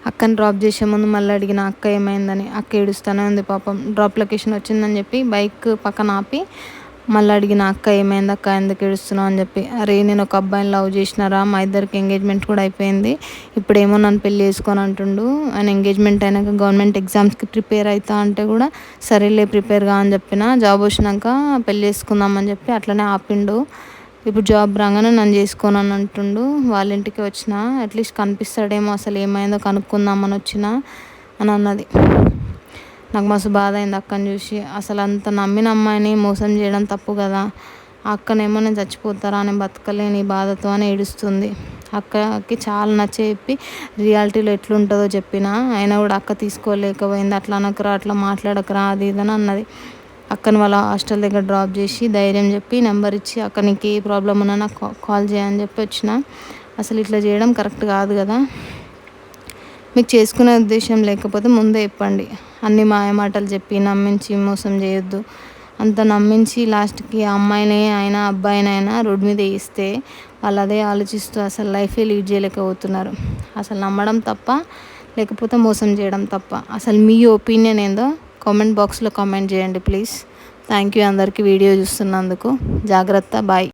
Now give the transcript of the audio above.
అక్కని డ్రాప్ చేసే ముందు మళ్ళీ అడిగిన అక్క ఏమైందని. అక్క ఏడుస్తూనే ఉంది పాపం. డ్రాప్ లొకేషన్ వచ్చిందని చెప్పి బైక్ పక్కన ఆపి మళ్ళీ అడిగిన అక్క ఏమైంది అక్క, ఎందుకు ఏడుస్తున్నావు అని చెప్పి. అరే నేను ఒక అబ్బాయిని లవ్ చేసినారా, మా ఇద్దరికి ఎంగేజ్మెంట్ కూడా అయిపోయింది, ఇప్పుడేమో నన్ను పెళ్ళి చేసుకొని అంటుండు. ఆయన ఎంగేజ్మెంట్ అయినాక గవర్నమెంట్ ఎగ్జామ్స్కి ప్రిపేర్ అవుతా అంటే కూడా సరేలే ప్రిపేర్గా అని చెప్పిన, జాబ్ వచ్చినాక పెళ్ళి చేసుకుందామని చెప్పి అట్లనే ఆపిండు. ఇప్పుడు జాబ్ రాగానే నన్ను చేసుకోను అని అంటుండు. వాళ్ళ ఇంటికి వచ్చిన అట్లీస్ట్ కనిపిస్తాడేమో, అసలు ఏమైందో కనుక్కుందామని వచ్చిన అని అన్నది. నాకు మస్తు బాధ అయింది అక్కని చూసి. అసలు అంత నమ్మిన అమ్మాయిని మోసం చేయడం తప్పు కదా. ఆ అక్కనేమో నేను చచ్చిపోతారా, నేను బతకలేని బాధతో అని ఏడుస్తుంది. అక్కకి చాలా చెప్పి రియాలిటీలో ఎట్లుంటుందో చెప్పిన, అయినా కూడా అక్క తీసుకోలేకపోయింది. అట్లా అనకరా, అట్లా మాట్లాడకరా, అది ఇదని అన్నది. అక్కని వాళ్ళ హాస్టల్ దగ్గర డ్రాప్ చేసి ధైర్యం చెప్పి నెంబర్ ఇచ్చి అక్క నీకు ఏ ప్రాబ్లం ఉన్నా నాకు కాల్ చేయని చెప్పి వచ్చిన. అసలు ఇట్లా చేయడం కరెక్ట్ కాదు కదా. మీకు చేసుకునే ఉద్దేశం లేకపోతే ముందే చెప్పండి. అన్ని మాయమాటలు చెప్పి నమ్మించి మోసం చేయొద్దు. అంత నమ్మించి లాస్ట్కి అమ్మాయిని అయినా అబ్బాయినైనా రోడ్డు మీద వేస్తే వాళ్ళు అదే ఆలోచిస్తూ అసలు లైఫే లీడ్ చేయలేకపోతున్నారు. అసలు నమ్మడం తప్ప, లేకపోతే మోసం చేయడం తప్ప. అసలు మీ ఒపీనియన్ ఏందో కామెంట్ బాక్స్లో కామెంట్ చేయండి ప్లీజ్. థ్యాంక్ యూ అందరికీ వీడియో చూస్తున్నందుకు. జాగ్రత్త. బాయ్.